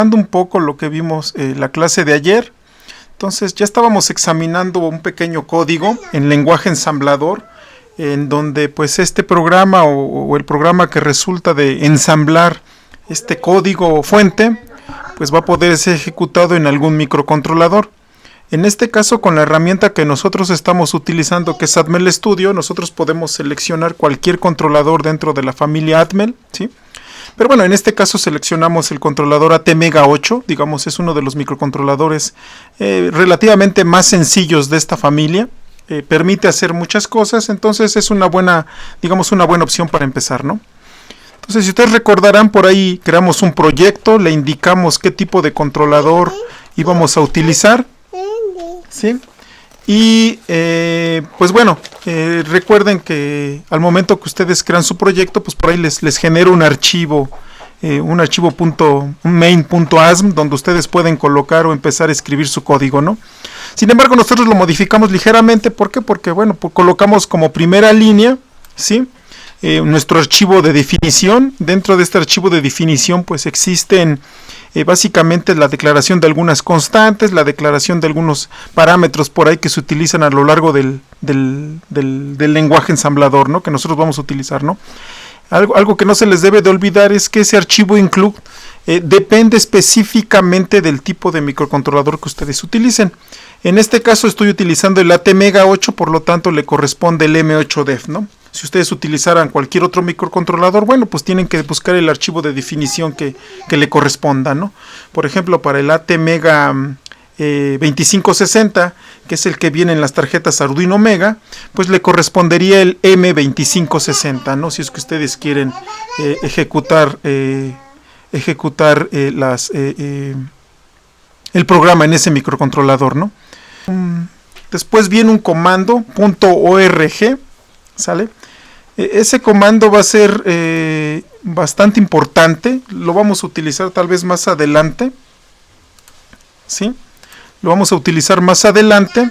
Un poco lo que vimos la clase de ayer. Entonces ya estábamos examinando un pequeño código en lenguaje ensamblador, en donde pues este programa o el programa que resulta de ensamblar este código fuente, pues va a poder ser ejecutado en algún microcontrolador. En este caso, con la herramienta que nosotros estamos utilizando, que es Atmel Studio, nosotros podemos seleccionar cualquier controlador dentro de la familia Atmel, ¿sí? Pero bueno, en este caso seleccionamos el controlador ATmega 8, digamos es uno de los microcontroladores relativamente más sencillos de esta familia. Permite hacer muchas cosas, entonces es una buena, digamos una buena opción para empezar, ¿no? Entonces, si ustedes recordarán, por ahí creamos un proyecto, le indicamos qué tipo de controlador íbamos a utilizar, ¿sí? Y pues bueno, recuerden que al momento que ustedes crean su proyecto, pues por ahí les genera un archivo main.asm, donde ustedes pueden colocar o empezar a escribir su código, ¿no? Sin embargo, nosotros lo modificamos ligeramente. ¿Por qué? Porque bueno, pues colocamos como primera línea, ¿sí? Nuestro archivo de definición. Dentro de este archivo de definición pues existen básicamente la declaración de algunas constantes, la declaración de algunos parámetros por ahí que se utilizan a lo largo del lenguaje ensamblador, ¿no? Que nosotros vamos a utilizar, ¿no? Algo que no se les debe de olvidar es que ese archivo include depende específicamente del tipo de microcontrolador que ustedes utilicen. En este caso estoy utilizando el ATmega 8, por lo tanto le corresponde el M8Def, ¿no? Si ustedes utilizaran cualquier otro microcontrolador, bueno, pues tienen que buscar el archivo de definición que le corresponda, ¿no? Por ejemplo, para el ATmega 2560, que es el que viene en las tarjetas Arduino Mega, pues le correspondería el M2560, ¿no? Si es que ustedes quieren ejecutar el programa en ese microcontrolador, ¿no? Después viene un comando .org, ¿sale? Ese comando va a ser bastante importante, lo vamos a utilizar tal vez más adelante, ¿sí? Lo vamos a utilizar más adelante,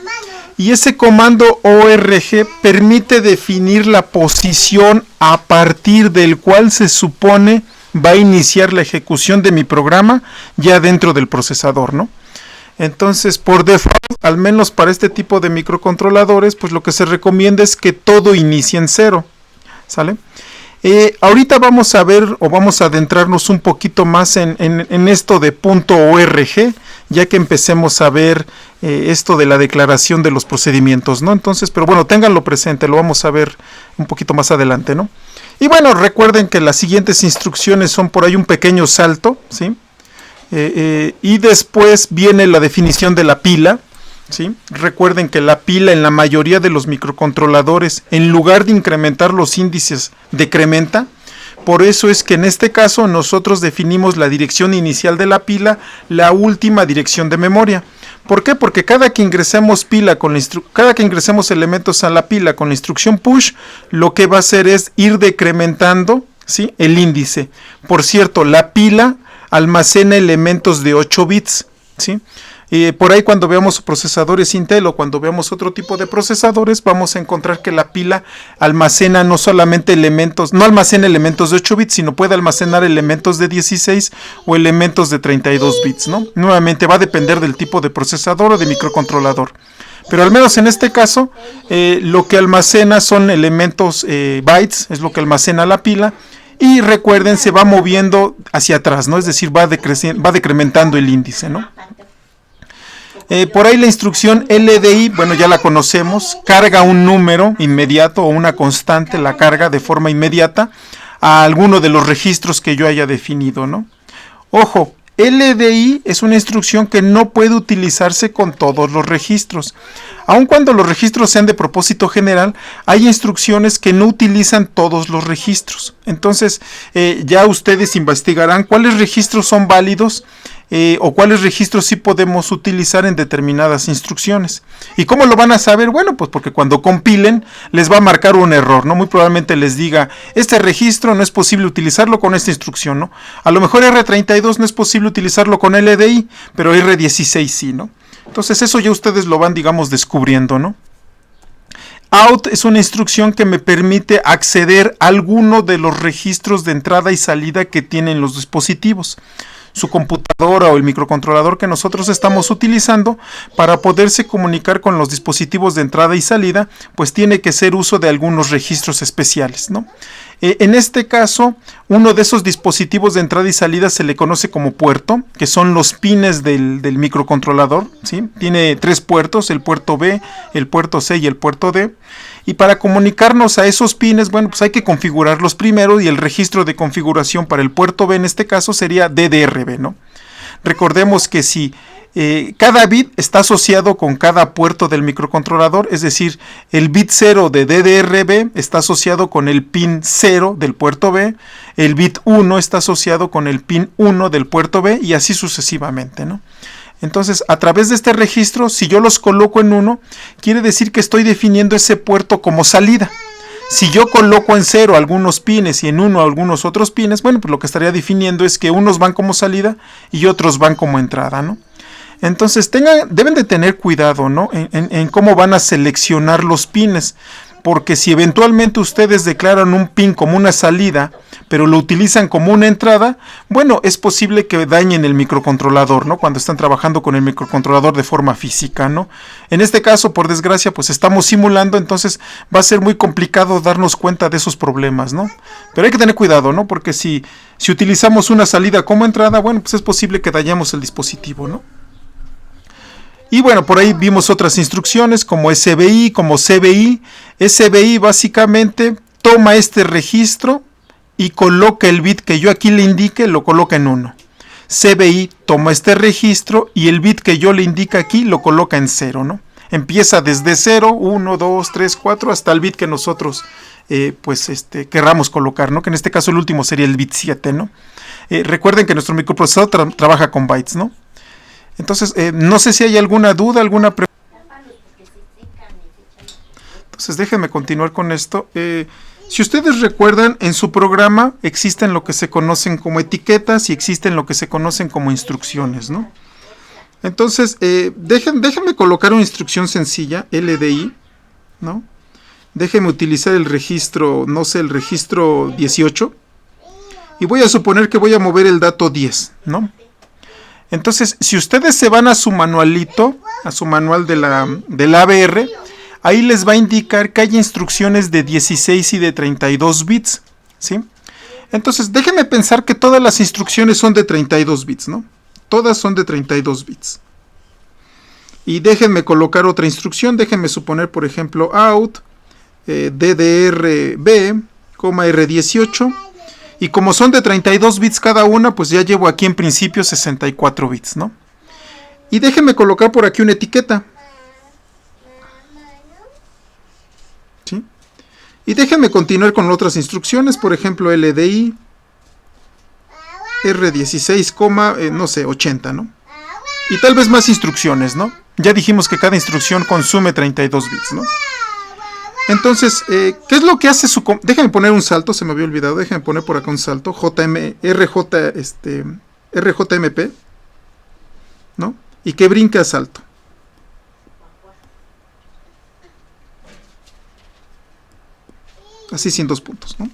y ese comando org permite definir la posición a partir del cual se supone va a iniciar la ejecución de mi programa ya dentro del procesador, ¿no? Entonces, por default, al menos para este tipo de microcontroladores, pues lo que se recomienda es que todo inicie en 0, ¿sale? Ahorita vamos a ver o vamos a adentrarnos un poquito más en esto de .org, ya que empecemos a ver esto de la declaración de los procedimientos, ¿no? Entonces, pero bueno, ténganlo presente, lo vamos a ver un poquito más adelante, ¿no? Y bueno, recuerden que las siguientes instrucciones son por ahí un pequeño salto, ¿sí? Y después viene la definición de la pila, ¿sí? Recuerden que la pila en la mayoría de los microcontroladores, en lugar de incrementar los índices, decrementa. Por eso es que en este caso nosotros definimos la dirección inicial de la pila, la última dirección de memoria. ¿Por qué? Porque cada que ingresemos elementos a la pila con la instrucción push, lo que va a hacer es ir decrementando, ¿sí? El índice. Por cierto, la pila almacena elementos de 8 bits, ¿sí? Por ahí cuando veamos procesadores Intel o cuando veamos otro tipo de procesadores, vamos a encontrar que la pila almacena no solamente elementos, no almacena elementos de 8 bits, sino puede almacenar elementos de 16 o elementos de 32 bits, ¿no? Nuevamente va a depender del tipo de procesador o de microcontrolador. Pero al menos en este caso, lo que almacena son elementos bytes, es lo que almacena la pila. Y recuerden, se va moviendo hacia atrás, ¿no? Es decir, va decrementando el índice, ¿no? Por ahí la instrucción LDI, bueno, ya la conocemos, carga un número inmediato o una constante, la carga de forma inmediata a alguno de los registros que yo haya definido, ¿no? Ojo, LDI es una instrucción que no puede utilizarse con todos los registros. Aun cuando los registros sean de propósito general, hay instrucciones que no utilizan todos los registros. Entonces, ya ustedes investigarán cuáles registros son válidos o cuáles registros sí podemos utilizar en determinadas instrucciones. ¿Y cómo lo van a saber? Bueno, pues porque cuando compilen les va a marcar un error, ¿no? Muy probablemente les diga, este registro no es posible utilizarlo con esta instrucción, ¿no? A lo mejor R32 no es posible utilizarlo con LDI, pero R16 sí, ¿no? Entonces eso ya ustedes lo van, digamos, descubriendo, ¿no? Out es una instrucción que me permite acceder a alguno de los registros de entrada y salida que tienen los dispositivos. su computadora o el microcontrolador que nosotros estamos utilizando, para poderse comunicar con los dispositivos de entrada y salida, pues tiene que ser uso de algunos registros especiales, ¿no? En este caso, uno de esos dispositivos de entrada y salida se le conoce como puerto, que son los pines del microcontrolador, ¿sí? Tiene 3 puertos, el puerto B, el puerto C y el puerto D. Y para comunicarnos a esos pines, bueno, pues hay que configurarlos primero, y el registro de configuración para el puerto B en este caso sería DDRB, ¿no? Recordemos que si cada bit está asociado con cada puerto del microcontrolador, es decir, el bit 0 de DDRB está asociado con el pin 0 del puerto B, el bit 1 está asociado con el pin 1 del puerto B, y así sucesivamente, ¿no? Entonces, a través de este registro, si yo los coloco en 1, quiere decir que estoy definiendo ese puerto como salida. Si yo coloco en 0 algunos pines y en 1 algunos otros pines, bueno, pues lo que estaría definiendo es que unos van como salida y otros van como entrada, ¿no? Entonces, deben de tener cuidado, ¿no? En cómo van a seleccionar los pines, porque si eventualmente ustedes declaran un pin como una salida, pero lo utilizan como una entrada, bueno, es posible que dañen el microcontrolador, ¿no? Cuando están trabajando con el microcontrolador de forma física, ¿no? En este caso, por desgracia, pues estamos simulando, entonces va a ser muy complicado darnos cuenta de esos problemas, ¿no? Pero hay que tener cuidado, ¿no? Porque si utilizamos una salida como entrada, bueno, pues es posible que dañemos el dispositivo, ¿no? Y bueno, por ahí vimos otras instrucciones como SBI, como CBI. SBI básicamente toma este registro y coloca el bit que yo aquí le indique, lo coloca en 1. CBI toma este registro y el bit que yo le indique aquí lo coloca en 0, ¿no? Empieza desde 0, 1, 2, 3, 4 hasta el bit que nosotros querramos colocar, ¿no? Que en este caso el último sería el bit 7, ¿no? Recuerden que nuestro microprocesador trabaja con bytes, ¿no? Entonces, no sé si hay alguna duda, alguna pregunta. Entonces, déjenme continuar con esto. Si ustedes recuerdan, en su programa existen lo que se conocen como etiquetas y existen lo que se conocen como instrucciones, ¿no? Entonces, déjenme colocar una instrucción sencilla, LDI, ¿no? Déjenme utilizar el registro, no sé, el registro 18. Y voy a suponer que voy a mover el dato 10, ¿no? Entonces, si ustedes se van a su manualito, a su manual del ABR, ahí les va a indicar que hay instrucciones de 16 y de 32 bits, ¿sí? Entonces, déjenme pensar que todas las instrucciones son de 32 bits, ¿no? Todas son de 32 bits. Y déjenme colocar otra instrucción, déjenme suponer, por ejemplo, out, DDRB, R18. Y como son de 32 bits cada una, pues ya llevo aquí en principio 64 bits, ¿no? Y déjenme colocar por aquí una etiqueta. ¿Sí? Y déjenme continuar con otras instrucciones, por ejemplo, LDI, R16, no sé, 80, ¿no? Y tal vez más instrucciones, ¿no? Ya dijimos que cada instrucción consume 32 bits, ¿no? Entonces, ¿qué es lo que hace su... Déjenme poner un salto, se me había olvidado. Déjenme poner por acá un salto. RJMP. ¿No? Y que brinque a salto. Así sin 2 puntos, ¿no?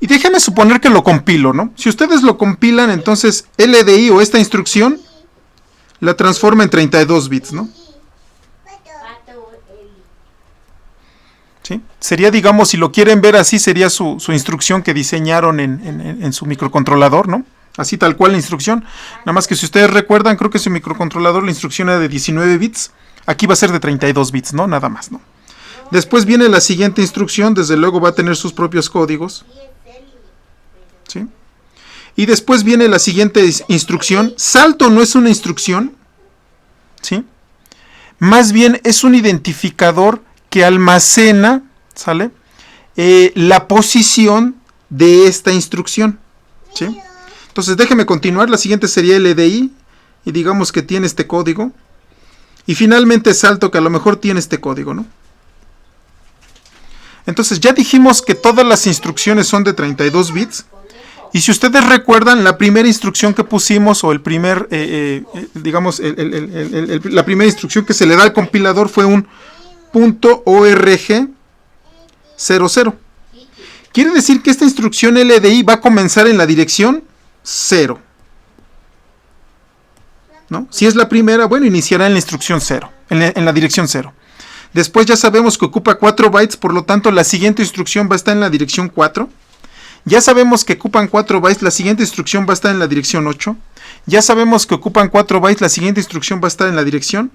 Y déjenme suponer que lo compilo, ¿no? Si ustedes lo compilan, entonces LDI o esta instrucción la transforma en 32 bits, ¿no? ¿Sí? Sería, digamos, si lo quieren ver así, sería su instrucción que diseñaron en su microcontrolador, ¿no? Así tal cual la instrucción. Nada más que si ustedes recuerdan, creo que su microcontrolador la instrucción era de 19 bits. Aquí va a ser de 32 bits, ¿no? Nada más, ¿no? Después viene la siguiente instrucción, desde luego va a tener sus propios códigos. ¿Sí? Y después viene la siguiente instrucción. Salto no es una instrucción, ¿sí? Más bien es un identificador que almacena, ¿sale? La posición de esta instrucción, ¿sí? Entonces déjeme continuar. La siguiente sería LDI y digamos que tiene este código. Y finalmente salto que a lo mejor tiene este código, ¿no? Entonces ya dijimos que todas las instrucciones son de 32 bits. Y si ustedes recuerdan, la primera instrucción que pusimos, o el primer, digamos, la primera instrucción que se le da al compilador fue un .org 00. Quiere decir que esta instrucción LDI va a comenzar en la dirección 0. ¿No? Si es la primera, bueno, iniciará en la instrucción 0, en la dirección 0. Después ya sabemos que ocupa 4 bytes, por lo tanto la siguiente instrucción va a estar en la dirección 4. Ya sabemos que ocupan 4 bytes, la siguiente instrucción va a estar en la dirección 8. Ya sabemos que ocupan 4 bytes, la siguiente instrucción va a estar en la dirección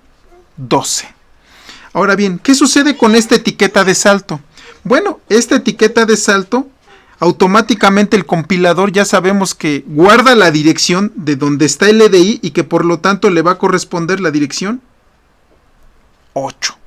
12. Ahora bien, ¿qué sucede con esta etiqueta de salto? Bueno, esta etiqueta de salto, automáticamente el compilador ya sabemos que guarda la dirección de donde está el LDI y que por lo tanto le va a corresponder la dirección 8.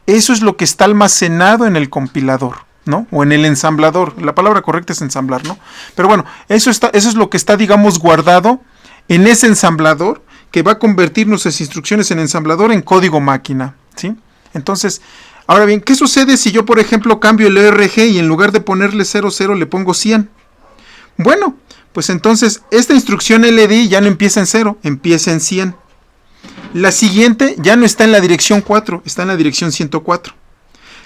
Eso es lo que está almacenado en el compilador, ¿no? O en el ensamblador. La palabra correcta es ensamblar, ¿no? Pero bueno, eso es lo que está, digamos, guardado en ese ensamblador que va a convertir nuestras instrucciones en ensamblador en código máquina, ¿sí? Entonces, ahora bien, ¿qué sucede si yo, por ejemplo, cambio el ERG y en lugar de ponerle 00 le pongo 100? Bueno, pues entonces esta instrucción LDI ya no empieza en 0, empieza en 100. La siguiente ya no está en la dirección 4, está en la dirección 104.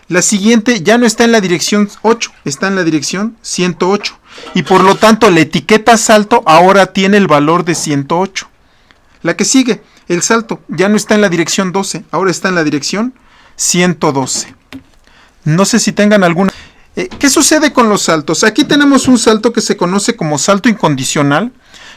La siguiente ya no está en la dirección 8, está en la dirección 108. Y por lo tanto la etiqueta salto ahora tiene el valor de 108. La que sigue, el salto, ya no está en la dirección 12, ahora está en la dirección 112. No sé si tengan alguna... ¿Qué sucede con los saltos? Aquí tenemos un salto que se conoce como salto incondicional.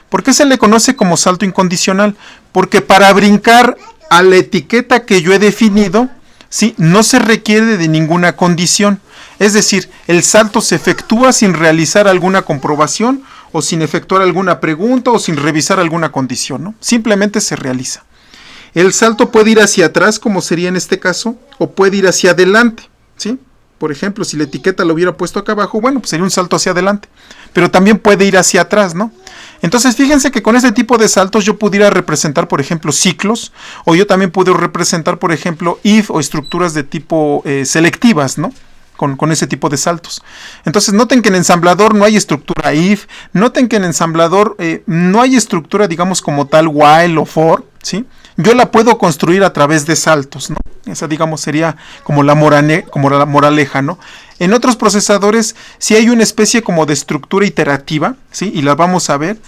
¿Por qué se le conoce como salto incondicional? Porque para brincar a la etiqueta que yo he definido, ¿sí?, no se requiere de ninguna condición. Es decir, el salto se efectúa sin realizar alguna comprobación o sin efectuar alguna pregunta o sin revisar alguna condición, ¿no? Simplemente se realiza. El salto puede ir hacia atrás, como sería en este caso, o puede ir hacia adelante, ¿sí? Por ejemplo, si la etiqueta lo hubiera puesto acá abajo, bueno, pues sería un salto hacia adelante. Pero también puede ir hacia atrás, ¿no? Entonces, fíjense que con este tipo de saltos yo pudiera representar, por ejemplo, ciclos, o yo también puedo representar, por ejemplo, if o estructuras de tipo selectivas, ¿no? Con ese tipo de saltos. Entonces, noten que en ensamblador no hay estructura if, noten que en ensamblador no hay estructura, digamos, como tal while o for, ¿sí? Yo la puedo construir a través de saltos, ¿no? Esa, digamos, sería como la moraleja, ¿no? En otros procesadores sí hay una especie como de estructura iterativa, ¿sí? Y la vamos a ver,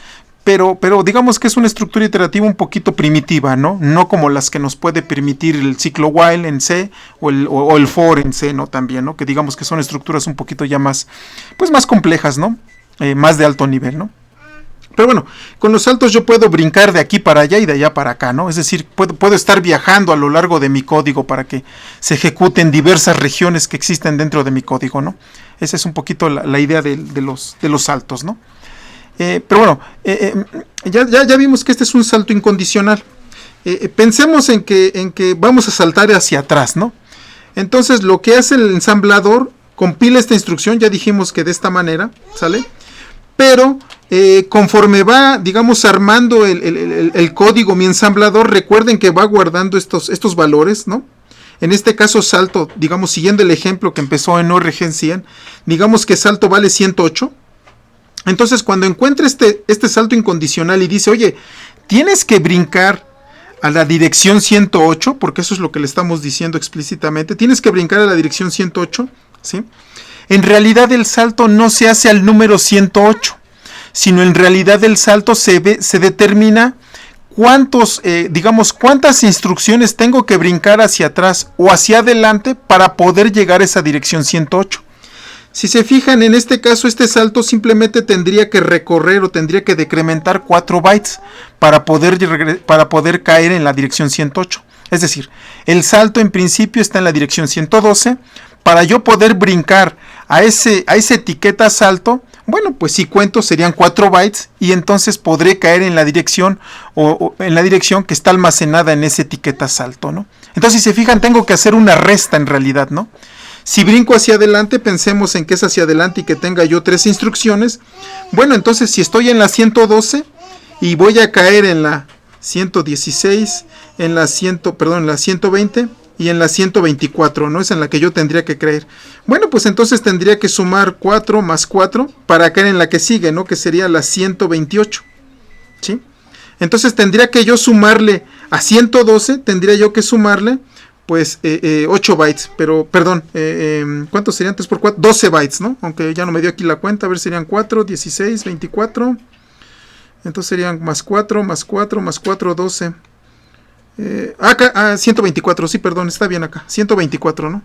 pero digamos que es una estructura iterativa un poquito primitiva, ¿no? No como las que nos puede permitir el ciclo while en C o el for en C, ¿no? También, ¿no? Que digamos que son estructuras un poquito ya más, pues más complejas, ¿no? Más de alto nivel, ¿no? Pero bueno, con los saltos yo puedo brincar de aquí para allá y de allá para acá, ¿no? Es decir, puedo estar viajando a lo largo de mi código para que se ejecuten diversas regiones que existen dentro de mi código, ¿no? Esa es un poquito la idea de los saltos, ¿no? Pero bueno, ya vimos que este es un salto incondicional. Pensemos en que vamos a saltar hacia atrás, ¿no? Entonces lo que hace el ensamblador, compila esta instrucción, ya dijimos que de esta manera, ¿sale? Pero conforme va, digamos, armando el código, mi ensamblador, recuerden que va guardando estos valores, ¿no? En este caso salto, digamos, siguiendo el ejemplo que empezó en ORG 100, digamos que salto vale 108. Entonces cuando encuentre este salto incondicional y dice, oye, tienes que brincar a la dirección 108, porque eso es lo que le estamos diciendo explícitamente, tienes que brincar a la dirección 108, ¿sí? En realidad el salto no se hace al número 108, sino en realidad el salto se determina cuántas instrucciones tengo que brincar hacia atrás o hacia adelante para poder llegar a esa dirección 108. Si se fijan, en este caso este salto simplemente tendría que recorrer o tendría que decrementar 4 bytes para poder caer en la dirección 108. Es decir, el salto en principio está en la dirección 112. Para yo poder brincar a esa etiqueta salto, bueno, pues si cuento serían 4 bytes y entonces podré caer en la dirección o en la dirección que está almacenada en esa etiqueta salto, ¿no? Entonces, si se fijan, tengo que hacer una resta en realidad, ¿no? Si brinco hacia adelante, pensemos en que es hacia adelante y que tenga yo 3 instrucciones. Bueno, entonces si estoy en la 112 y voy a caer en la 116, en la 120 y en la 124, ¿no? Es en la que yo tendría que caer. Bueno, pues entonces tendría que sumar 4 más 4 para caer en la que sigue, ¿no? Que sería la 128, ¿sí? Entonces tendría que yo sumarle a 112, tendría yo que sumarle pues 8 bytes, pero perdón, ¿cuántos serían 3 por 4? 12 bytes, ¿no? Aunque ya no me dio aquí la cuenta, a ver, serían 4, 16, 24, entonces serían más 4, más 4, más 4, 12. Acá, 124, sí, perdón, está bien acá, 124, ¿no?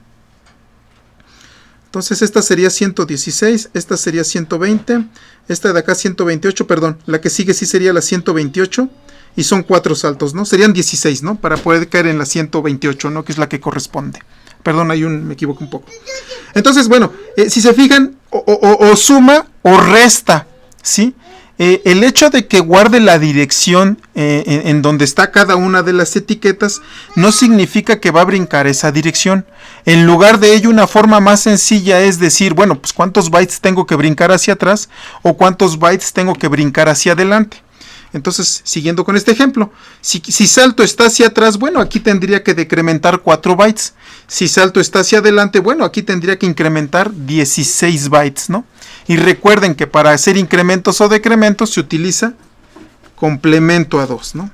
Entonces esta sería 116, esta sería 120, esta de acá 128, perdón, la que sigue sí sería la 128 y son 4 saltos, ¿no? Serían 16, ¿no? Para poder caer en la 128, ¿no? Que es la que corresponde. Perdón, me equivoco un poco. Entonces, bueno, si se fijan, o suma o resta, ¿sí? El hecho de que guarde la dirección en donde está cada una de las etiquetas no significa que va a brincar esa dirección. En lugar de ello, una forma más sencilla es decir, bueno, pues cuántos bytes tengo que brincar hacia atrás o cuántos bytes tengo que brincar hacia adelante. Entonces, siguiendo con este ejemplo, si salto está hacia atrás, bueno, aquí tendría que decrementar 4 bytes. Si salto está hacia adelante, bueno, aquí tendría que incrementar 16 bytes, ¿no? Y recuerden que para hacer incrementos o decrementos se utiliza complemento a 2, ¿no?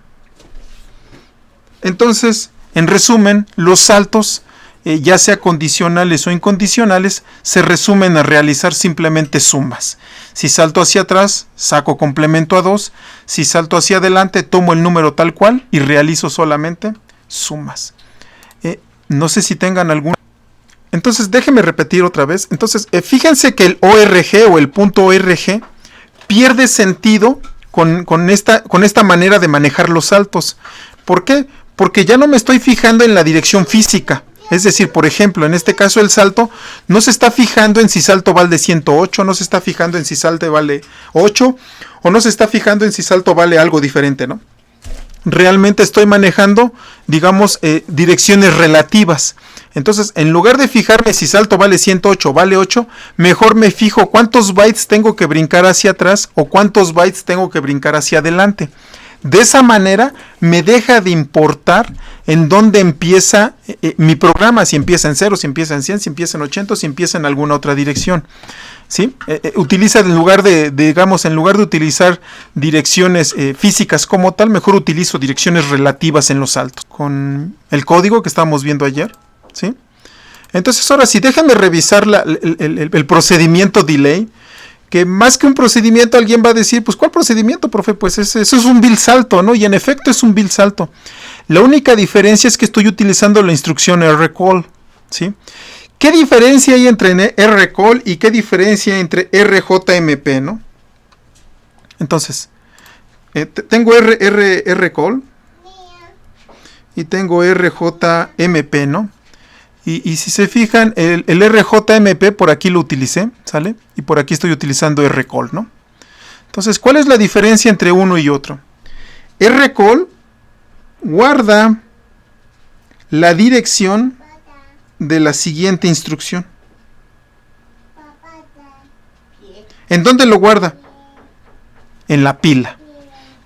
Entonces, en resumen, los saltos, ya sea condicionales o incondicionales, se resumen a realizar simplemente sumas. Si salto hacia atrás, saco complemento a 2. Si salto hacia adelante, tomo el número tal cual y realizo solamente sumas. No sé si tengan alguna. Entonces, déjenme repetir otra vez. Entonces, fíjense que el ORG o el punto ORG pierde sentido con esta manera de manejar los saltos. ¿Por qué? Porque ya no me estoy fijando en la dirección física. Es decir, por ejemplo, en este caso el salto no se está fijando en si salto vale 108, no se está fijando en si salto vale 8, o no se está fijando en si salto vale algo diferente, ¿no? Realmente estoy manejando, digamos, direcciones relativas. Entonces, en lugar de fijarme si salto vale 108 o vale 8, mejor me fijo cuántos bytes tengo que brincar hacia atrás o cuántos bytes tengo que brincar hacia adelante. De esa manera me deja de importar en dónde empieza mi programa, si empieza en 0, si empieza en 100, si empieza en 80, si empieza en alguna otra dirección. ¿Sí? Utiliza en lugar de utilizar direcciones físicas como tal, mejor utilizo direcciones relativas en los saltos. Con el código que estábamos viendo ayer, ¿sí? Entonces ahora sí, déjame revisar el procedimiento delay. Que más que un procedimiento alguien va a decir, pues ¿cuál procedimiento, profe? Pues eso es un build salto, ¿no? Y en efecto es un build salto. La única diferencia es que estoy utilizando la instrucción rcall, ¿sí? ¿Qué diferencia hay entre rcall y qué diferencia entre rjmp, ¿no? Entonces, tengo rcall y tengo rjmp, ¿no? Y si se fijan, el RJMP por aquí lo utilicé, ¿sale? Y por aquí estoy utilizando rcall, ¿no? Entonces, ¿cuál es la diferencia entre uno y otro? Rcall guarda la dirección de la siguiente instrucción. ¿En dónde lo guarda? En la pila.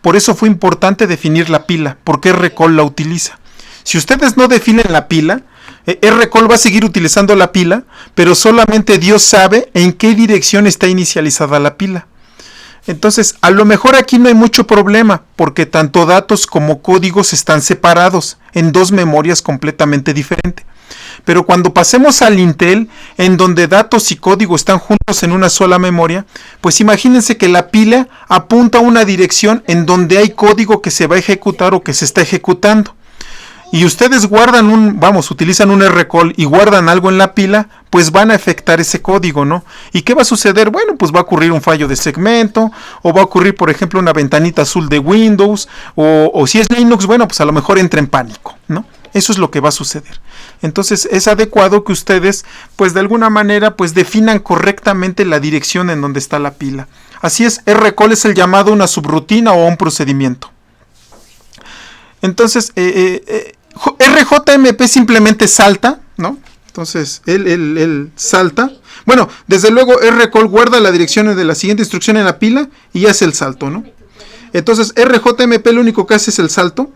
Por eso fue importante definir la pila, porque rcall la utiliza. Si ustedes no definen la pila, rcall va a seguir utilizando la pila, pero solamente Dios sabe en qué dirección está inicializada la pila. Entonces, a lo mejor aquí no hay mucho problema, porque tanto datos como códigos están separados en dos memorias completamente diferentes. Pero cuando pasemos al Intel, en donde datos y código están juntos en una sola memoria, pues imagínense que la pila apunta a una dirección en donde hay código que se va a ejecutar o que se está ejecutando. Y ustedes utilizan un rcall y guardan algo en la pila, pues van a afectar ese código, ¿no? ¿Y qué va a suceder? Bueno, pues va a ocurrir un fallo de segmento, o va a ocurrir, por ejemplo, una ventanita azul de Windows, o si es Linux, bueno, pues a lo mejor entra en pánico, ¿no? Eso es lo que va a suceder. Entonces es adecuado que ustedes, pues de alguna manera, pues definan correctamente la dirección en donde está la pila. Así es, rcall es el llamado una subrutina o un procedimiento. Entonces, RJMP simplemente salta, ¿no? Entonces, él salta. Bueno, desde luego, rcall guarda la dirección de la siguiente instrucción en la pila y hace el salto, ¿no? Entonces, RJMP lo único que hace es el salto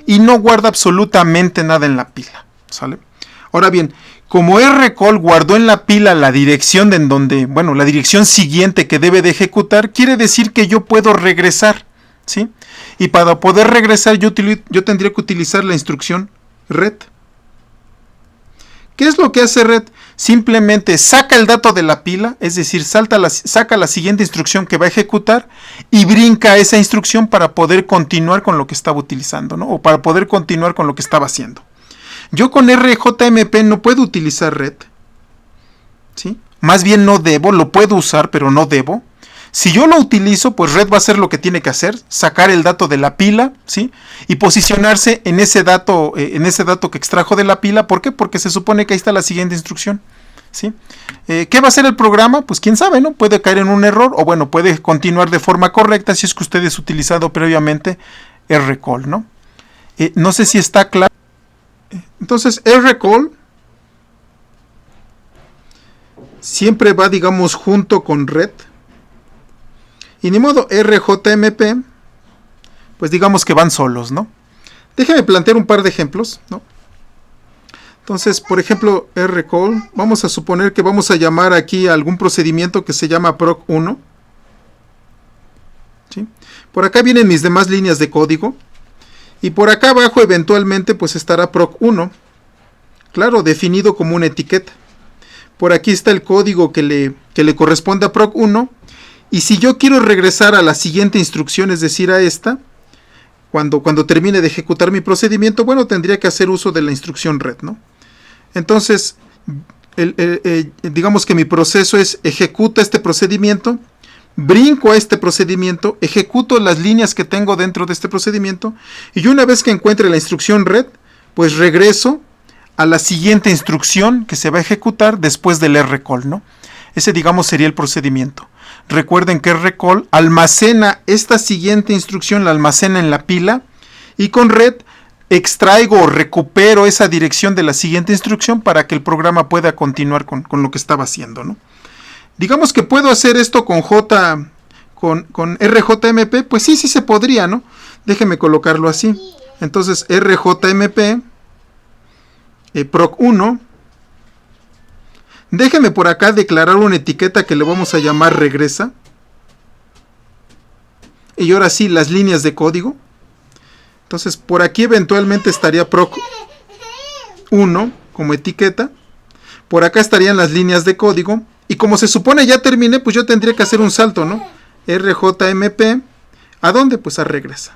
y no guarda absolutamente nada en la pila, ¿sale? Ahora bien, como rcall guardó en la pila la dirección la dirección siguiente que debe de ejecutar, quiere decir que yo puedo regresar, ¿sí? Y para poder regresar yo tendría que utilizar la instrucción ret, ¿Qué es lo que hace red? Simplemente saca el dato de la pila, es decir, saca la siguiente instrucción que va a ejecutar y brinca esa instrucción para poder continuar con lo que estaba utilizando, ¿no? O para poder continuar con lo que estaba haciendo. Yo con RJMP no puedo utilizar red, ¿sí? Más bien no debo, lo puedo usar, pero no debo. Si yo lo utilizo, pues red va a hacer lo que tiene que hacer, sacar el dato de la pila, ¿sí? Y posicionarse en ese dato que extrajo de la pila. ¿Por qué? Porque se supone que ahí está la siguiente instrucción, ¿sí? ¿Qué va a hacer el programa? Pues quién sabe, ¿no? Puede caer en un error o bueno, puede continuar de forma correcta si es que ustedes han utilizado previamente rcall, ¿no? No sé si está claro. Entonces, rcall siempre va, digamos, junto con red. Y ni modo, RJMP, pues digamos que van solos, ¿no? Déjenme plantear un par de ejemplos, ¿no? Entonces, por ejemplo, rcall, vamos a suponer que vamos a llamar aquí a algún procedimiento que se llama proc1. ¿Sí? Por acá vienen mis demás líneas de código. Y por acá abajo eventualmente pues estará proc1. Claro, definido como una etiqueta. Por aquí está el código que le corresponde a proc1. Y si yo quiero regresar a la siguiente instrucción, es decir, a esta, cuando termine de ejecutar mi procedimiento, bueno, tendría que hacer uso de la instrucción red, ¿no? Entonces, digamos que mi proceso es ejecuta este procedimiento, brinco a este procedimiento, ejecuto las líneas que tengo dentro de este procedimiento, y una vez que encuentre la instrucción red, pues regreso a la siguiente instrucción que se va a ejecutar después del rcall, ¿no? Ese, digamos, sería el procedimiento. Recuerden que rcall almacena esta siguiente instrucción, la almacena en la pila, y con red extraigo o recupero esa dirección de la siguiente instrucción para que el programa pueda continuar con lo que estaba haciendo, ¿no? Digamos que puedo hacer esto con RJMP, pues sí se podría, ¿no? Déjenme colocarlo así. Entonces RJMP proc1. Déjenme por acá declarar una etiqueta que le vamos a llamar regresa. Y ahora sí, las líneas de código. Entonces, por aquí eventualmente estaría proc1 como etiqueta. Por acá estarían las líneas de código. Y como se supone ya terminé, pues yo tendría que hacer un salto, ¿no? RJMP. ¿A dónde? Pues a regresa.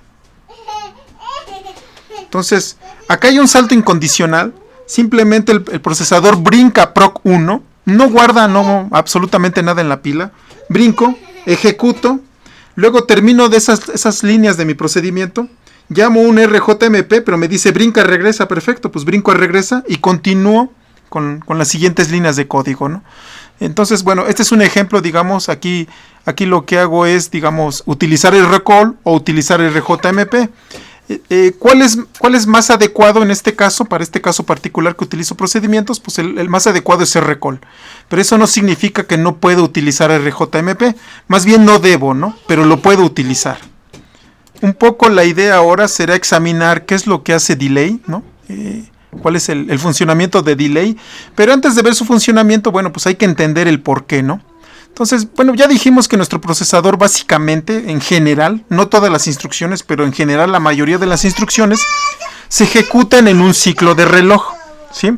Entonces, acá hay un salto incondicional. Simplemente el procesador brinca proc1, no guarda absolutamente nada en la pila, brinco, ejecuto, luego termino de esas líneas de mi procedimiento, llamo un RJMP, pero me dice brinca, regresa, perfecto, pues brinco a regresa y continúo con las siguientes líneas de código, ¿no? Entonces, bueno, este es un ejemplo, digamos, aquí lo que hago es, digamos, utilizar el rcall o utilizar el RJMP. ¿Cuál es más adecuado en este caso? Para este caso particular que utilizo procedimientos, pues el más adecuado es rcall. Pero eso no significa que no puedo utilizar RJMP. Más bien no debo, ¿no? Pero lo puedo utilizar. Un poco la idea ahora será examinar qué es lo que hace delay, ¿no? Cuál es el funcionamiento de delay. Pero antes de ver su funcionamiento, bueno, pues hay que entender el por qué, ¿no? Entonces, bueno, ya dijimos que nuestro procesador básicamente, en general, no todas las instrucciones, pero en general la mayoría de las instrucciones se ejecutan en un ciclo de reloj, ¿sí?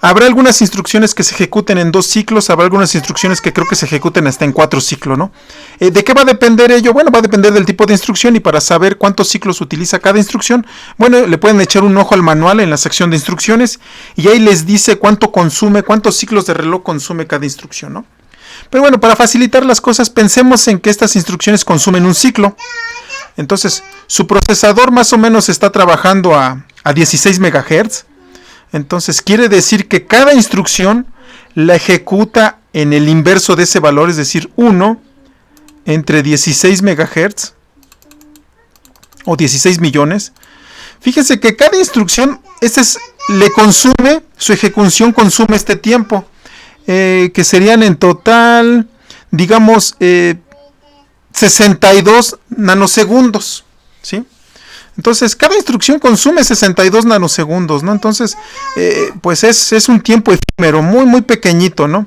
Habrá algunas instrucciones que se ejecuten en 2 ciclos, habrá algunas instrucciones que creo que se ejecuten hasta en 4 ciclos, ¿no? ¿De qué va a depender ello? Bueno, va a depender del tipo de instrucción, y para saber cuántos ciclos utiliza cada instrucción, bueno, le pueden echar un ojo al manual en la sección de instrucciones, y ahí les dice cuántos ciclos de reloj consume cada instrucción, ¿no? Pero bueno, para facilitar las cosas, pensemos en que estas instrucciones consumen un ciclo. Entonces, su procesador más o menos está trabajando a 16 MHz. Entonces, quiere decir que cada instrucción la ejecuta en el inverso de ese valor, es decir, 1 entre 16 MHz o 16 millones. Fíjense que cada instrucción, su ejecución consume este tiempo. Que serían en total, digamos, 62 nanosegundos, ¿sí? Entonces, cada instrucción consume 62 nanosegundos, ¿no? Entonces, pues es un tiempo efímero, muy, muy pequeñito, ¿no?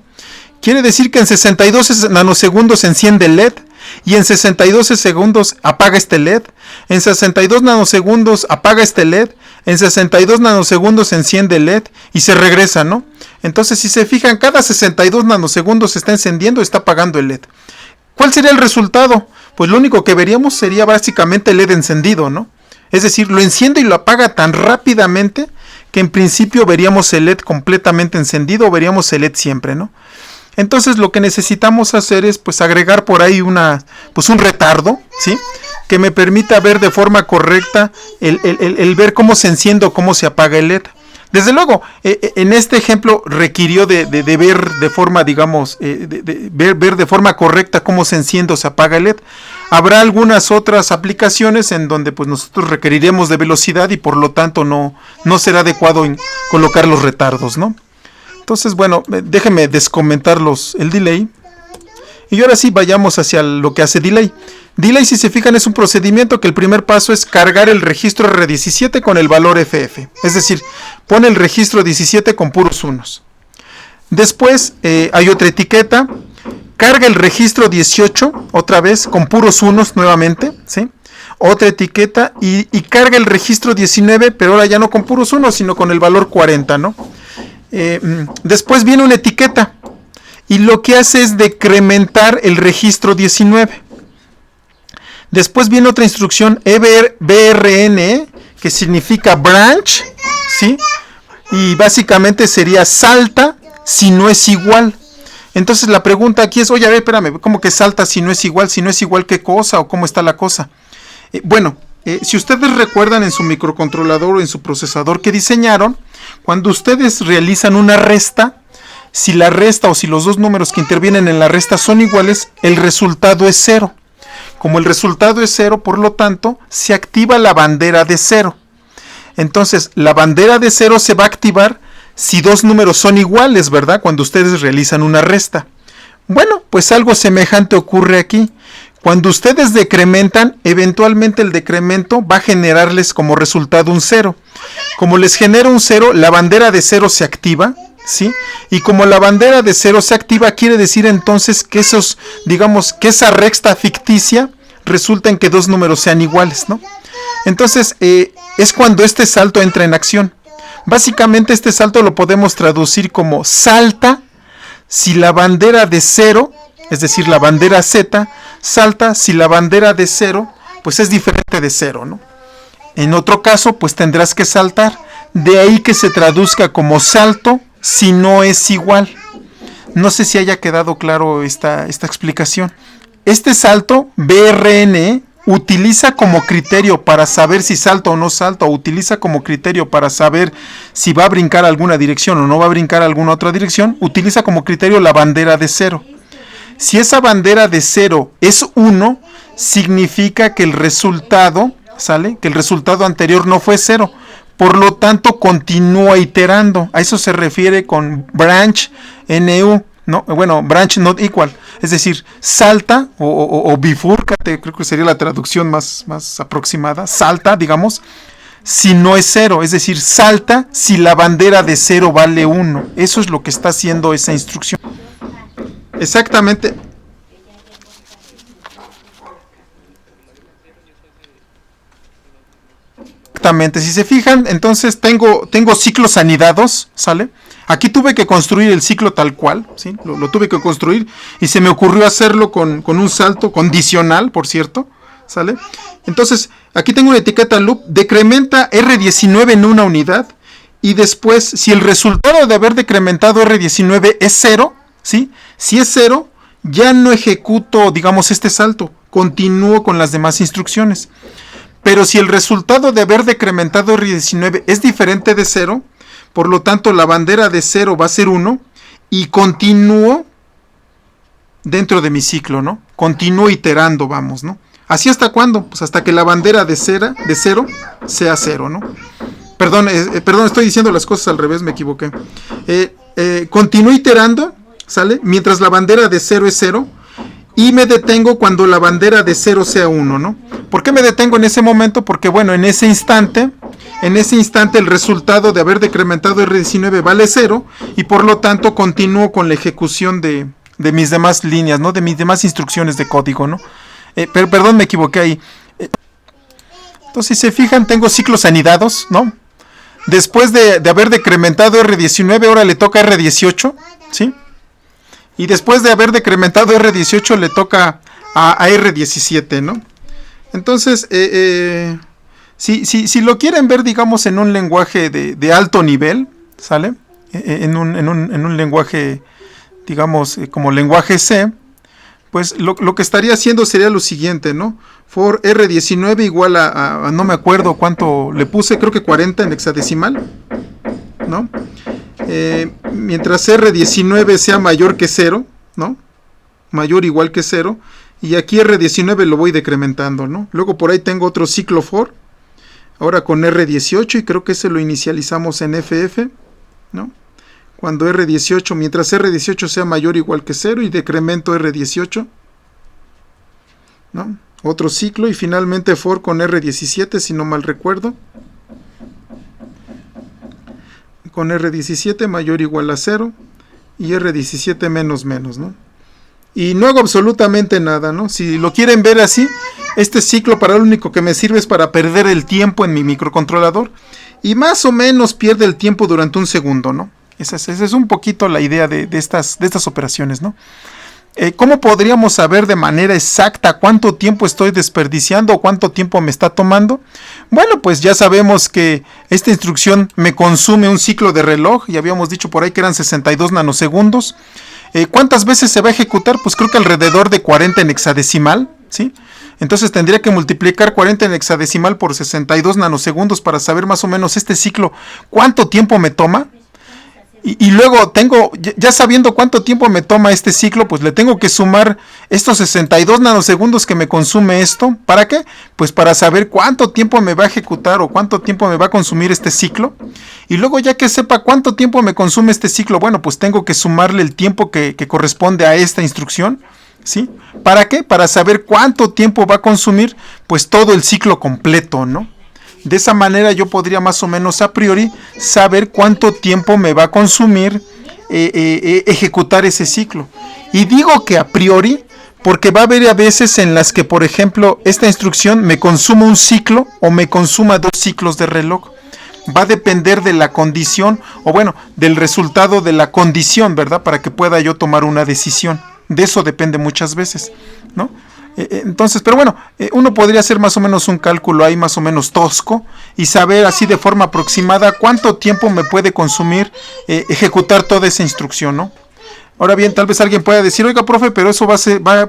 quiere decir que en 62 nanosegundos se enciende el LED y en 62 segundos apaga este LED, en 62 nanosegundos apaga este LED, en 62 nanosegundos se enciende el LED y se regresa, ¿no? Entonces, si se fijan, cada 62 nanosegundos se está encendiendo y está apagando el LED. ¿Cuál sería el resultado? Pues lo único que veríamos sería básicamente el LED encendido, ¿no? Es decir, lo enciende y lo apaga tan rápidamente que en principio veríamos el LED completamente encendido o veríamos el LED siempre, ¿no? Entonces lo que necesitamos hacer es pues agregar por ahí un retardo, ¿sí? Que me permita ver de forma correcta el ver cómo se enciende o cómo se apaga el LED. Desde luego, en este ejemplo requirió de ver de forma, digamos, ver de forma correcta cómo se enciende o se apaga el LED. Habrá algunas otras aplicaciones en donde pues nosotros requeriremos de velocidad y por lo tanto no será adecuado colocar los retardos, ¿no? Entonces, bueno, déjenme descomentar el delay. Y ahora sí vayamos hacia lo que hace delay. Delay, si se fijan, es un procedimiento que el primer paso es cargar el registro R17 con el valor FF. Es decir, pone el registro 17 con puros unos. Después hay otra etiqueta. Carga el registro 18 otra vez con puros unos nuevamente, ¿sí? Otra etiqueta y carga el registro 19, pero ahora ya no con puros unos, sino con el valor 40, ¿no? Después viene una etiqueta y lo que hace es decrementar el registro 19. Después viene otra instrucción BRN, que significa branch, ¿sí? Y básicamente sería salta si no es igual. Entonces la pregunta aquí es, oye, a ver, espérame, ¿cómo que salta si no es igual? Si no es igual, ¿qué cosa o cómo está la cosa? Si ustedes recuerdan en su microcontrolador o en su procesador que diseñaron, cuando ustedes realizan una resta, si la resta o si los dos números que intervienen en la resta son iguales, el resultado es 0. Como el resultado es 0, por lo tanto, se activa la bandera de 0. Entonces, la bandera de 0 se va a activar si dos números son iguales, ¿verdad? Cuando ustedes realizan una resta. Bueno, pues algo semejante ocurre aquí. Cuando ustedes decrementan, eventualmente el decremento va a generarles como resultado un 0. Como les genera un 0, la bandera de 0 se activa, ¿sí? Y como la bandera de 0 se activa, quiere decir entonces que que esa resta ficticia resulta en que dos números sean iguales, ¿no? Entonces, es cuando este salto entra en acción. Básicamente este salto lo podemos traducir como salta si la bandera de 0, es decir, la bandera Z, salta si la bandera de 0 pues es diferente de 0, ¿no? En otro caso, pues tendrás que saltar. De ahí que se traduzca como salto si no es igual. No sé si haya quedado claro esta explicación. Este salto, BRN, utiliza como criterio para saber si salta o no salta, o utiliza como criterio para saber si va a brincar alguna dirección o no va a brincar alguna otra dirección, utiliza como criterio la bandera de 0. Si esa bandera de 0 es 1, significa que el resultado, ¿sale? Que el resultado anterior no fue 0. Por lo tanto, continúa iterando. A eso se refiere con branch NU, ¿no? Bueno, branch not equal. Es decir, salta o bifúrcate, creo que sería la traducción más aproximada. Salta, digamos, si no es 0. Es decir, salta si la bandera de 0 vale 1. Eso es lo que está haciendo esa instrucción. Exactamente. Exactamente, si se fijan, entonces tengo ciclos anidados, ¿sale? Aquí tuve que construir el ciclo tal cual, ¿sí? Lo tuve que construir y se me ocurrió hacerlo con un salto condicional, por cierto, ¿sale? Entonces, aquí tengo una etiqueta loop, decrementa R19 en una unidad y después, si el resultado de haber decrementado R19 es 0, ¿sí? Si es 0, ya no ejecuto, digamos, este salto, continúo con las demás instrucciones. Pero si el resultado de haber decrementado R19 es diferente de 0, por lo tanto la bandera de 0 va a ser 1 y continúo dentro de mi ciclo, ¿no? Continúo iterando, vamos, ¿no? ¿Así hasta cuándo? Pues hasta que la bandera de 0 sea 0, ¿no? Perdón, estoy diciendo las cosas al revés, me equivoqué. Continúo iterando, ¿sale? Mientras la bandera de 0 es 0. Y me detengo cuando la bandera de 0 sea 1, ¿no? ¿Por qué me detengo en ese momento? Porque bueno, en ese instante el resultado de haber decrementado R19 vale 0 y por lo tanto continúo con la ejecución de mis demás líneas, ¿no? De mis demás instrucciones de código, ¿no? Pero perdón, me equivoqué ahí. Entonces, si se fijan, tengo ciclos anidados, ¿no? Después de haber decrementado R19, ahora le toca R18, ¿sí? Y después de haber decrementado R18, le toca a R17, ¿no? Entonces, si lo quieren ver, digamos, en un lenguaje de alto nivel, ¿sale? En un lenguaje, digamos, como lenguaje C, pues lo que estaría haciendo sería lo siguiente, ¿no? For R19 igual a no me acuerdo cuánto le puse, creo que 40 en hexadecimal, ¿no? Mientras R19 sea mayor que 0, ¿no? Mayor o igual que 0, y aquí R19 lo voy decrementando, ¿no? Luego por ahí tengo otro ciclo for, ahora con R18, y creo que ese lo inicializamos en FF, ¿no? Cuando R18, mientras R18 sea mayor o igual que 0, y decremento R18, ¿no? Otro ciclo, y finalmente for con R17, si no mal recuerdo. Con R17 mayor o igual a 0, y R17 menos, ¿no? Y no hago absolutamente nada, ¿no? Si lo quieren ver así, este ciclo para lo único que me sirve es para perder el tiempo en mi microcontrolador, y más o menos pierde el tiempo durante un segundo, ¿no? Esa es un poquito la idea de estas operaciones, ¿no? ¿Cómo podríamos saber de manera exacta cuánto tiempo estoy desperdiciando o cuánto tiempo me está tomando? Bueno, pues ya sabemos que esta instrucción me consume un ciclo de reloj, y habíamos dicho por ahí que eran 62 nanosegundos. ¿Cuántas veces se va a ejecutar? Pues creo que alrededor de 40 en hexadecimal, ¿sí? Entonces tendría que multiplicar 40 en hexadecimal por 62 nanosegundos para saber más o menos este ciclo, cuánto tiempo me toma. Y luego tengo, ya sabiendo cuánto tiempo me toma este ciclo, pues le tengo que sumar estos 62 nanosegundos que me consume esto. ¿Para qué? Pues para saber cuánto tiempo me va a ejecutar o cuánto tiempo me va a consumir este ciclo. Y luego, ya que sepa cuánto tiempo me consume este ciclo, bueno, pues tengo que sumarle el tiempo que corresponde a esta instrucción, ¿sí? ¿Para qué? Para saber cuánto tiempo va a consumir, pues todo el ciclo completo, ¿no? De esa manera yo podría más o menos a priori saber cuánto tiempo me va a consumir ejecutar ese ciclo. Y digo que a priori porque va a haber a veces en las que, por ejemplo, esta instrucción me consuma un ciclo o me consuma 2 ciclos de reloj. Va a depender de la condición, o bueno, del resultado de la condición, ¿verdad? Para que pueda yo tomar una decisión. De eso depende muchas veces, ¿no? Entonces, pero bueno, uno podría hacer más o menos un cálculo ahí más o menos tosco y saber así de forma aproximada cuánto tiempo me puede consumir ejecutar toda esa instrucción, ¿no? Ahora bien, tal vez alguien pueda decir, oiga, profe, pero eso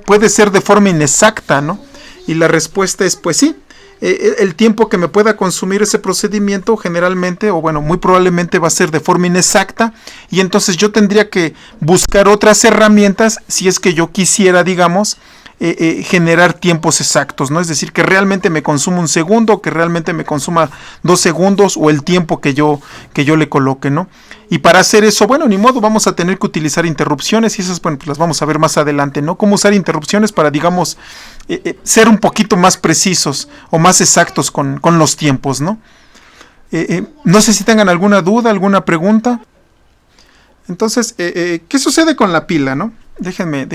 puede ser de forma inexacta, ¿no? Y la respuesta es, pues sí, el tiempo que me pueda consumir ese procedimiento generalmente, o bueno, muy probablemente va a ser de forma inexacta, y entonces yo tendría que buscar otras herramientas si es que yo quisiera, digamos, generar tiempos exactos, ¿no? Es decir, que realmente me consuma un segundo, que realmente me consuma 2 segundos o el tiempo que yo le coloque, ¿no? Y para hacer eso, bueno, ni modo, vamos a tener que utilizar interrupciones, y esas, bueno, pues las vamos a ver más adelante, ¿no? Cómo usar interrupciones para, digamos, ser un poquito más precisos o más exactos con los tiempos, ¿no? No sé si tengan alguna duda, alguna pregunta. Entonces, ¿qué sucede con la pila, no? Déjenme.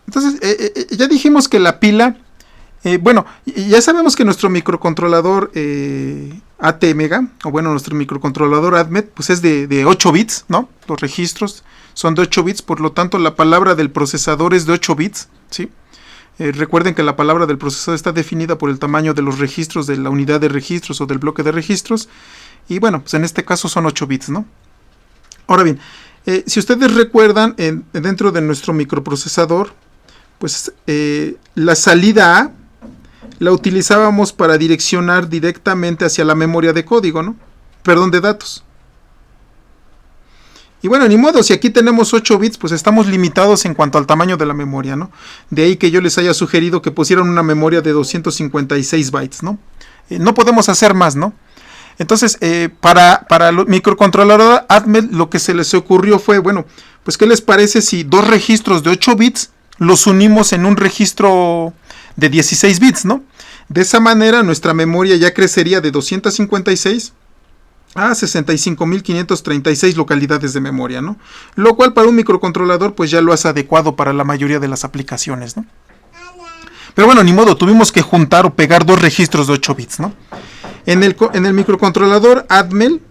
Entonces, ya dijimos que la pila, bueno, ya sabemos que nuestro microcontrolador ATmega, o bueno, nuestro microcontrolador ADMET, pues es de 8 bits, ¿no? Los registros son de 8 bits, por lo tanto la palabra del procesador es de 8 bits, ¿sí? Recuerden que la palabra del procesador está definida por el tamaño de los registros, de la unidad de registros o del bloque de registros, y bueno, pues en este caso son 8 bits, ¿no? Ahora bien, si ustedes recuerdan, dentro de nuestro microprocesador, pues la salida A la utilizábamos para direccionar directamente hacia la memoria de código, ¿no? Perdón, de datos. Y bueno, ni modo, si aquí tenemos 8 bits, pues estamos limitados en cuanto al tamaño de la memoria, ¿no? De ahí que yo les haya sugerido que pusieran una memoria de 256 bytes, ¿no? No podemos hacer más, ¿no? Entonces, para el microcontrolador ATmEG, lo que se les ocurrió fue, bueno, pues ¿qué les parece si 2 registros de 8 bits los unimos en un registro de 16 bits, ¿no? De esa manera nuestra memoria ya crecería de 256 a 65.536 localidades de memoria, ¿no? Lo cual para un microcontrolador pues ya lo hace adecuado para la mayoría de las aplicaciones, ¿no? Pero bueno, ni modo, tuvimos que juntar o pegar dos registros de 8 bits, ¿no? En el microcontrolador Atmel,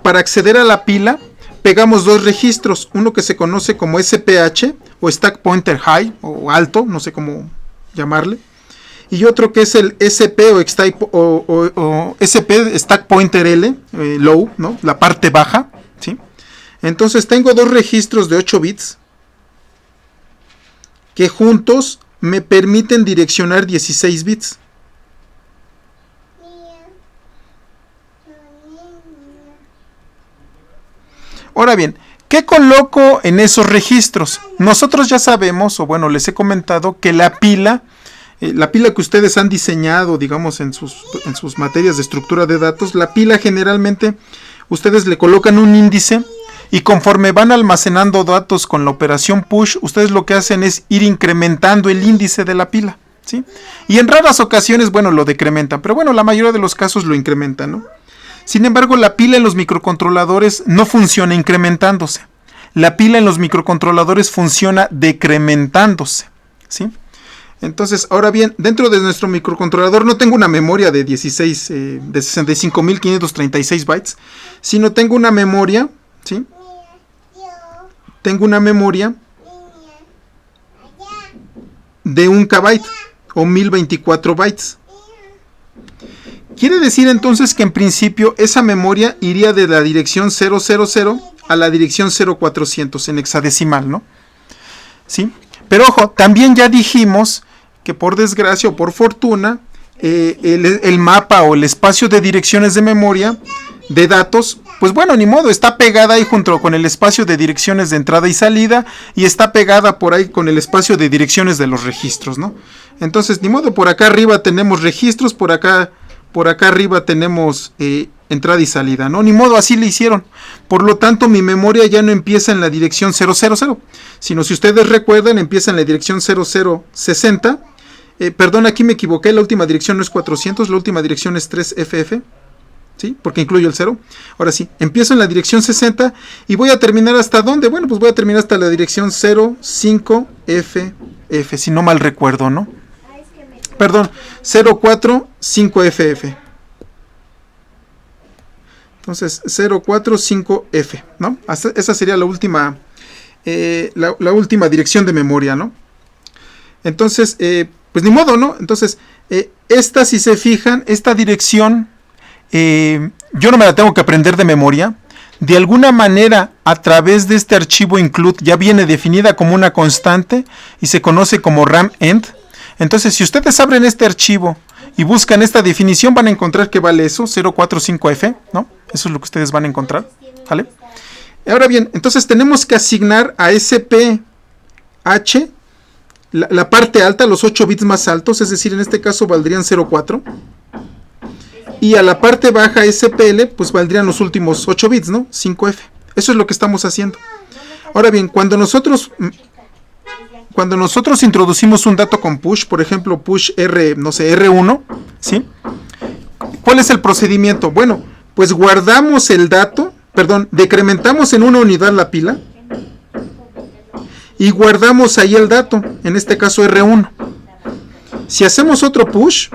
para acceder a la pila, pegamos dos registros, uno que se conoce como SPH o Stack Pointer High o alto, no sé cómo llamarle, y otro que es el SP o SP Stack Pointer L, low, ¿no? La parte baja, ¿sí? Entonces tengo dos registros de 8 bits que juntos me permiten direccionar 16 bits. Ahora bien, ¿qué coloco en esos registros? Nosotros ya sabemos, o bueno, les he comentado que la pila que ustedes han diseñado, digamos, en sus materias de estructura de datos, la pila generalmente ustedes le colocan un índice y conforme van almacenando datos con la operación push, ustedes lo que hacen es ir incrementando el índice de la pila, ¿sí? Y en raras ocasiones, bueno, lo decrementan, pero bueno, la mayoría de los casos lo incrementan, ¿no? Sin embargo, la pila en los microcontroladores no funciona incrementándose. La pila en los microcontroladores funciona decrementándose, ¿sí? Entonces, ahora bien, dentro de nuestro microcontrolador no tengo una memoria de 65.536 bytes, sino tengo una memoria, ¿sí? Tengo una memoria de 1 KB o 1024 bytes. Quiere decir entonces que en principio esa memoria iría de la dirección 000 a la dirección 0400 en hexadecimal, ¿no? ¿Sí? Pero ojo, también ya dijimos que por desgracia o por fortuna, el mapa o el espacio de direcciones de memoria de datos, pues bueno, ni modo, está pegada ahí junto con el espacio de direcciones de entrada y salida y está pegada por ahí con el espacio de direcciones de los registros, ¿no? Entonces, ni modo, por acá arriba tenemos registros, por acá arriba tenemos entrada y salida, ¿no? Ni modo, así le hicieron. Por lo tanto, mi memoria ya no empieza en la dirección 000, sino si ustedes recuerdan, empieza en la dirección 0060. Perdón, aquí me equivoqué, la última dirección no es 400, la última dirección es 3FF, ¿sí? Porque incluyo el 0. Ahora sí, empiezo en la dirección 60 y voy a terminar ¿hasta dónde? Bueno, pues voy a terminar hasta la dirección 05FF, si no mal recuerdo, ¿no? Perdón, 045FF. Entonces, 045F, ¿no? Esa sería la última dirección de memoria, ¿no? Entonces, pues ni modo, ¿no? Entonces, esta, si se fijan, esta dirección, yo no me la tengo que aprender de memoria. De alguna manera, a través de este archivo include, ya viene definida como una constante y se conoce como RAM-end. Entonces, si ustedes abren este archivo y buscan esta definición, van a encontrar que vale eso, 045F, ¿no? Eso es lo que ustedes van a encontrar, ¿vale? Ahora bien, entonces tenemos que asignar a SPH la parte alta, los 8 bits más altos, es decir, en este caso valdrían 04. Y a la parte baja SPL, pues valdrían los últimos 8 bits, ¿no? 5F. Eso es lo que estamos haciendo. Ahora bien, cuando nosotros introducimos un dato con push, por ejemplo, push R1, ¿sí? ¿Cuál es el procedimiento? Bueno, pues guardamos el dato, decrementamos en una unidad la pila y guardamos ahí el dato, en este caso R1. Si hacemos otro push,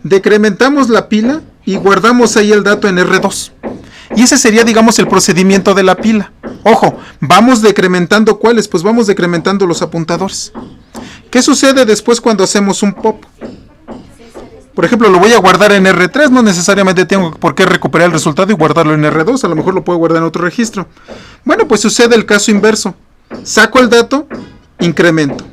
decrementamos la pila y guardamos ahí el dato en R2. Y ese sería, digamos, el procedimiento de la pila. Ojo, vamos decrementando ¿cuáles? Pues vamos decrementando los apuntadores. ¿Qué sucede después cuando hacemos un pop? Por ejemplo, lo voy a guardar en R3, no necesariamente tengo por qué recuperar el resultado y guardarlo en R2, a lo mejor lo puedo guardar en otro registro. Bueno, pues sucede el caso inverso. Saco el dato, incremento.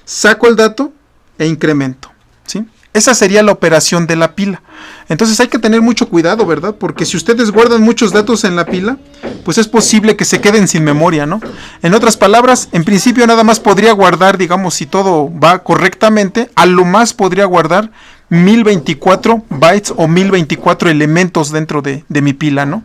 Saco el dato e incremento, ¿sí? Esa sería la operación de la pila. Entonces hay que tener mucho cuidado, ¿verdad? Porque si ustedes guardan muchos datos en la pila, pues es posible que se queden sin memoria, ¿no? En otras palabras, en principio nada más podría guardar, digamos, si todo va correctamente, a lo más podría guardar 1024 bytes o 1024 elementos dentro de mi pila, ¿no?